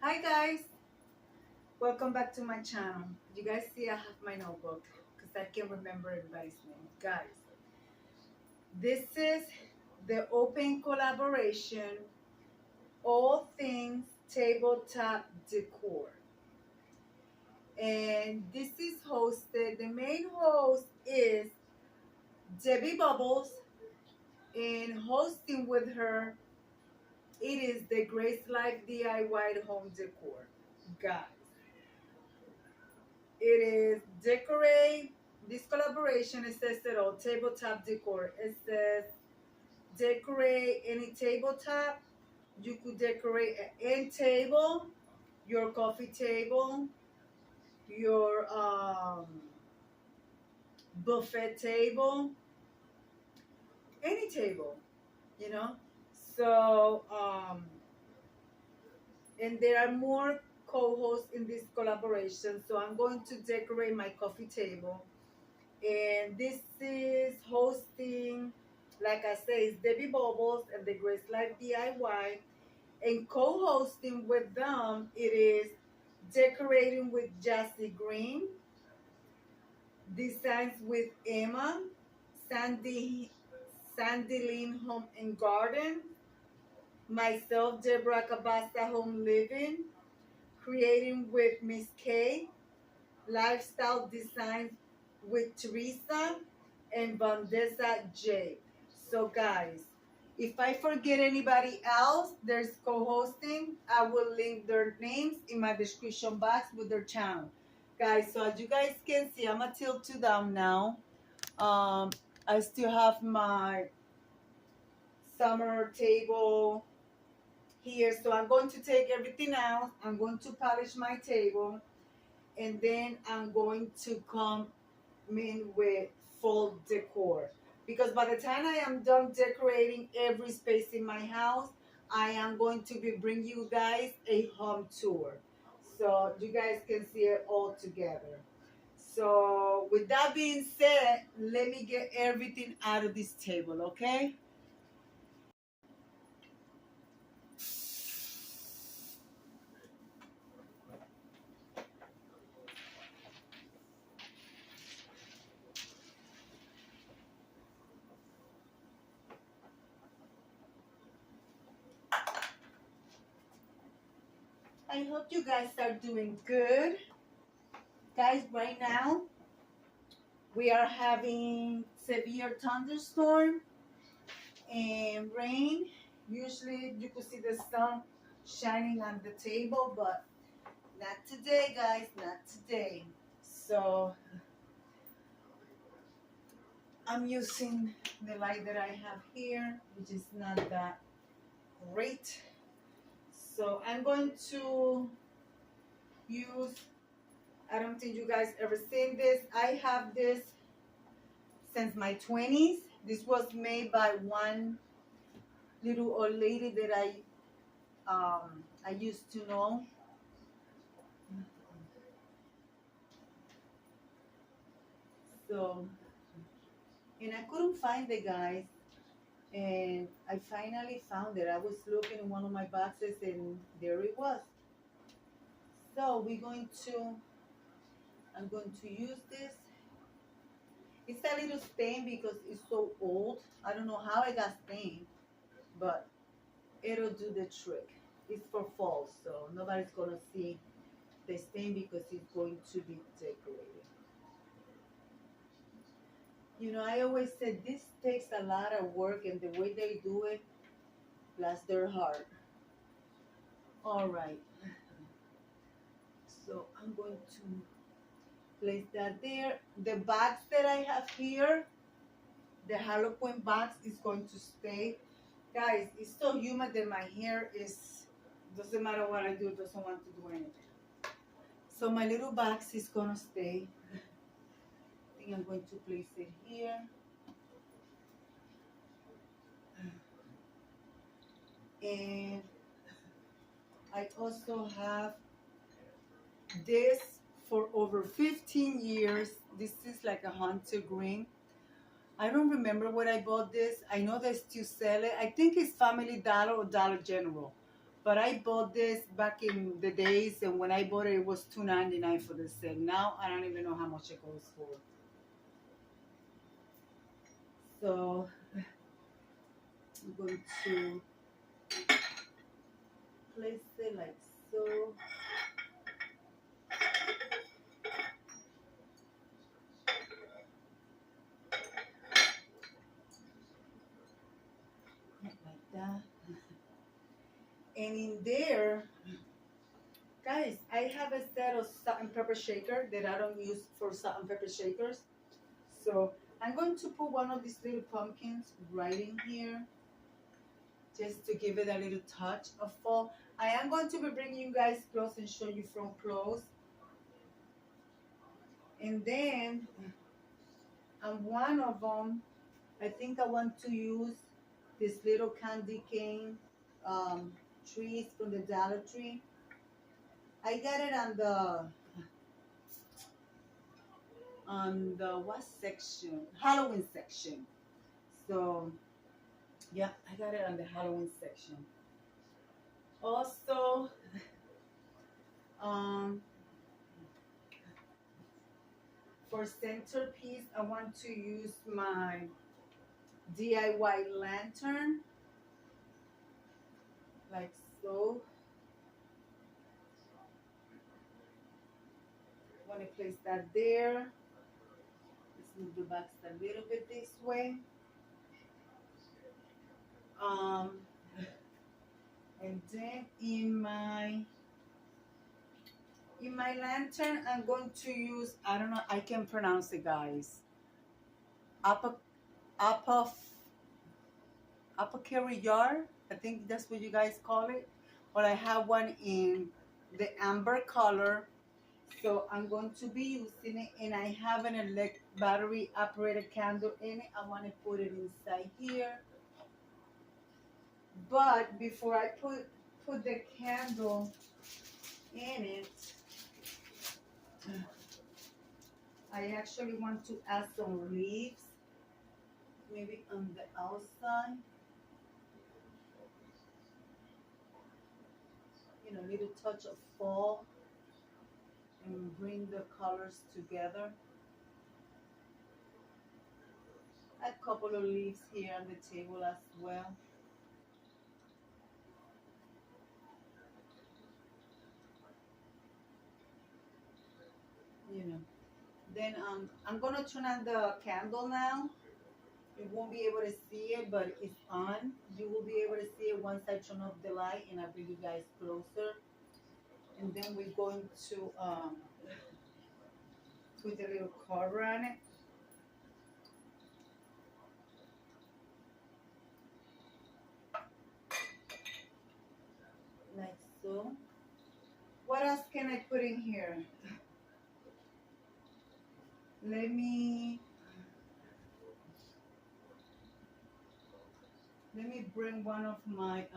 Hi guys, welcome back to my channel. You guys see I have my notebook because I can't remember everybody's name. Guys, this is the open collaboration, all things tabletop decor. And this is hosted, the main host is Debbie Bubbles, and hosting with her, it is the Grace Life DIY Home Decor. Guys, it is decorate. This collaboration, it says it all, tabletop decor. It says decorate any tabletop. You could decorate an end table, your coffee table, your buffet table, any table, you know. So and there are more co-hosts in this collaboration. So I'm going to decorate my coffee table. And this is hosting, like I say, is Debbie Bubbles and the Grace Life DIY. And co-hosting with them, it is Decorating with Jassy Green, Designs with Emma, Sandy Lynn Home and Garden, myself, Deborah Cabassa Home Living, Creating with Miss K, Lifestyle Designs with Teresa, and Vandessa J. So guys, if I forget anybody else, there's co-hosting. I will link their names in my description box with their channel. Guys, so as you guys can see, I'm gonna tilt to them now. I still have my summer table here. So I'm going to take everything out. I'm going to polish my table. And then I'm going to come in with fall decor, because by the time I am done decorating every space in my house, I am going to be bringing you guys a home tour so you guys can see it all together. So with that being said, let me get everything out of this table, okay? I hope you guys are doing good. Guys, right now we are having severe thunderstorm and rain. Usually you could see the sun shining on the table, but not today, guys, not today. So I'm using the light that I have here, which is not that great. So I'm going to use, I don't think you guys ever seen this. I have this since my 20s. This was made by one little old lady that I used to know. So, and I couldn't find the guys, and I finally found it. I was looking in one of my boxes, and there it was. So I'm going to use this. It's a little stained because it's so old. I don't know how I got stained, but it'll do the trick. It's for fall, so nobody's gonna see the stain because it's going to be decorated. You know, I always said this takes a lot of work, and the way they do it, bless their heart. All right. So I'm going to place that there. The box that I have here, the hollow point box, is going to stay. Guys, it's so humid that my hair doesn't matter what I do, it doesn't want to do anything. So my little box is gonna stay. I think I'm going to place it here. And I also have this for over 15 years. This is like a hunter green. I don't remember where I bought this. I know they still sell it. I think it's Family Dollar or Dollar General. But I bought this back in the days, and when I bought it, it was $2.99 for the set. Now I don't even know how much it goes for. So I'm going to place it like so. Like that. And in there, guys, I have a set of salt and pepper shaker that I don't use for salt and pepper shakers. So I'm going to put one of these little pumpkins right in here, just to give it a little touch of fall. I am going to be bringing you guys close and show you from close. And then on one of them, I think I want to use this little candy cane trees from the Dollar Tree. I got it on the what section? Halloween section. So yeah, I got it on the Halloween section. Also, for centerpiece, I want to use my DIY lantern, like so. I want to place that there. Let's move the box a little bit this way. And then in my lantern, I'm going to use, I don't know, I can pronounce it, guys. Apothecary jar. I think that's what you guys call it. But I have one in the amber color. So I'm going to be using it, and I have an battery operated candle in it. I want to put it inside here. But before I put the candle in it, I actually want to add some leaves, maybe on the outside. You know, a little touch of fall and bring the colors together. A couple of leaves here on the table as well. You know, then I'm gonna turn on the candle now. You won't be able to see it, but it's on. You will be able to see it once I turn off the light and I bring you guys closer. And then we're going to put a little cover on it. Like so. What else can I put in here? Let me bring one of my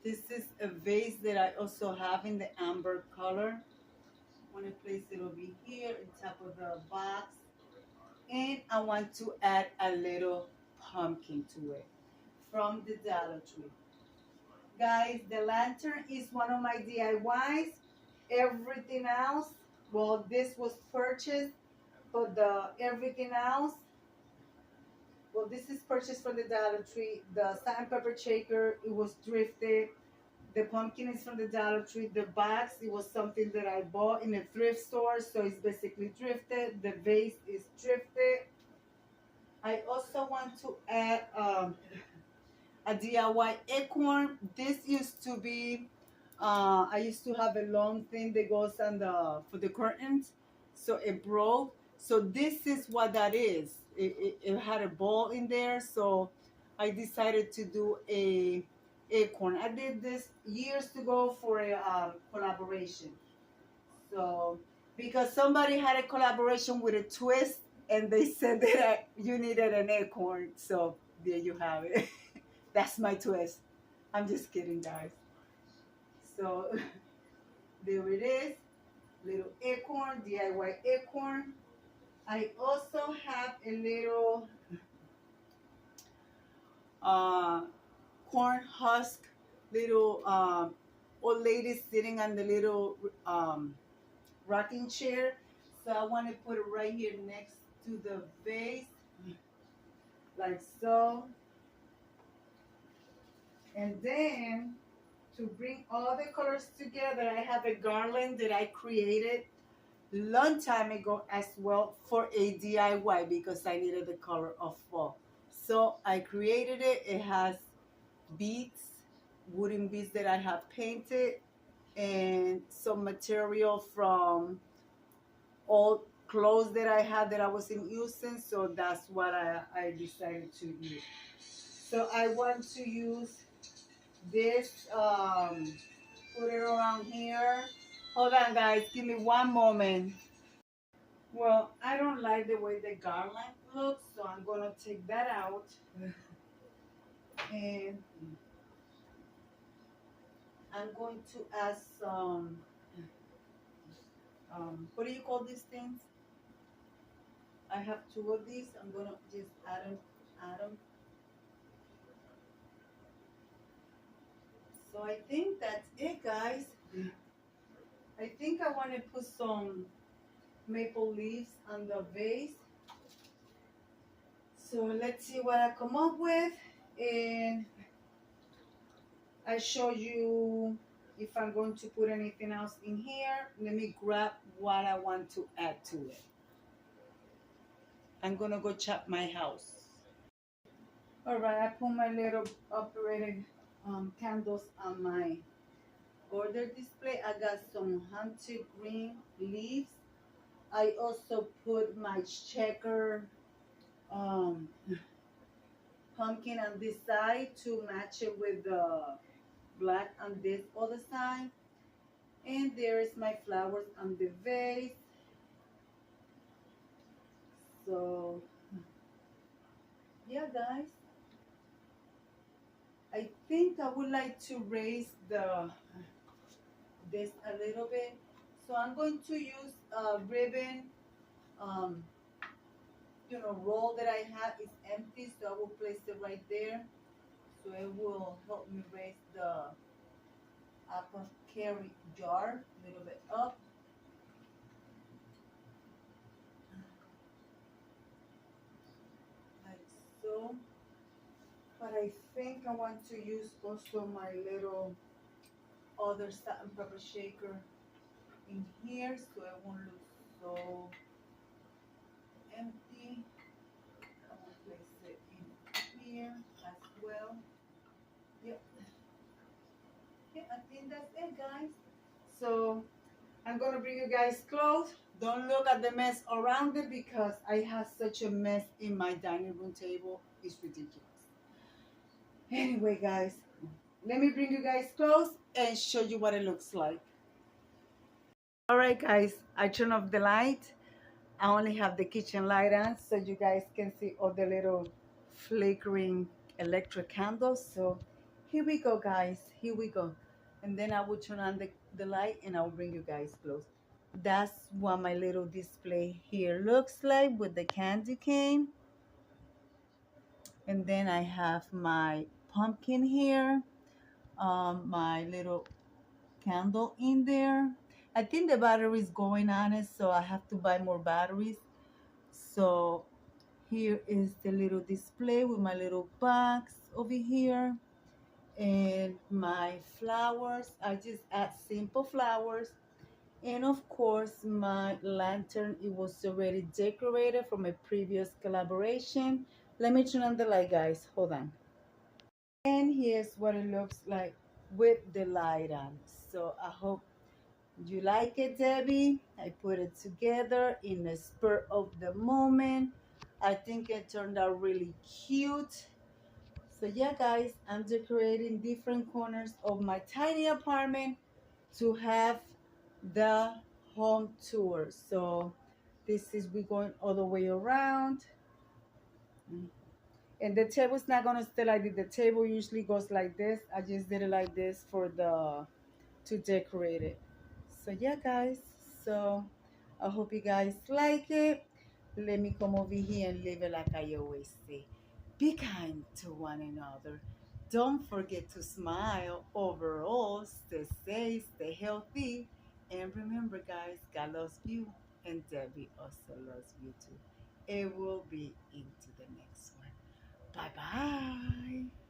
this is a vase that I also have in the amber color. I want to place it over here on top of the box, and I want to add a little pumpkin to it from the Dollar Tree. Guys, the lantern is one of my DIYs. Everything else, well, this was purchased, but everything else, well, this is purchased from the Dollar Tree. The salt and pepper shaker, it was thrifted. The pumpkin is from the Dollar Tree. The box, it was something that I bought in a thrift store, so it's basically thrifted. The vase is thrifted. I also want to add a DIY acorn. This used to be, I used to have a long thing that goes on for the curtains, so it broke. So this is what that is. It had a ball in there, so I decided to do a acorn. I did this years ago for a collaboration. So because somebody had a collaboration with a twist, and they said that you needed an acorn, so there you have it. That's my twist. I'm just kidding, guys. So there it is, little acorn, DIY acorn. I also have a little uh, corn husk, little old lady sitting on the little rocking chair. So I want to put it right here next to the vase, like so. And then to bring all the colors together, I have a garland that I created long time ago as well for a DIY because I needed the color of fall. So I created it. It has beads, wooden beads that I have painted, and some material from old clothes that I had that I wasn't using. So that's what I decided to use. So I want to use this, put it around here. Hold on, guys. Give me one moment. Well, I don't like the way the garland looks, so I'm going to take that out. And I'm going to add some, what do you call these things? I have two of these. I'm going to just add them. So I think that's it, guys. I think I want to put some maple leaves on the vase. So let's see what I come up with, and I show you if I'm going to put anything else in here. Let me grab what I want to add to it. I'm gonna go chop my house. All right, I put my little operated candles on my border display. I got some hunted green leaves. I also put my checker um, pumpkin on this side to match it with the black on this other side. And there is my flowers on the vase. So yeah, guys, I think I would like to raise this a little bit. So I'm going to use a ribbon, um, roll that I have is empty, so I will place it right there. So it will help me raise the apothecary jar a little bit up. Like so. But I think I want to use also my little other salt and pepper shaker in here so it won't look so empty. I will place it in here as well. Yep. Yeah, I think that's it, guys. So I'm gonna bring you guys close. Don't look at the mess around it because I have such a mess in my dining room table. It's ridiculous. Anyway, guys, let me bring you guys close and show you what it looks like. All right, guys, I turn off the light. I only have the kitchen light on so you guys can see all the little flickering electric candles. So here we go, guys. Here we go. And then I will turn on the light and I'll bring you guys close. That's what my little display here looks like with the candy cane. And then I have my pumpkin here, my little candle in there. I think the battery is going on it, so I have to buy more batteries. So here is the little display with my little box over here and my flowers. I just add simple flowers. And of course, my lantern, it was already decorated from a previous collaboration. Let me turn on the light, guys. Hold on. And here's what it looks like with the light on. So I hope you like it, Debbie. I put it together in a spur of the moment. I think it turned out really cute. So yeah, guys, I'm decorating different corners of my tiny apartment to have the home tour. So this is, we're going all the way around. And the table's not gonna stay like this. The table usually goes like this. I just did it like this to decorate it. So yeah, guys, so I hope you guys like it. Let me come over here and leave it like I always say. Be kind to one another. Don't forget to smile. Overall, stay safe, stay healthy. And remember, guys, God loves you, and Debbie also loves you too. It will be into the next one. Bye bye.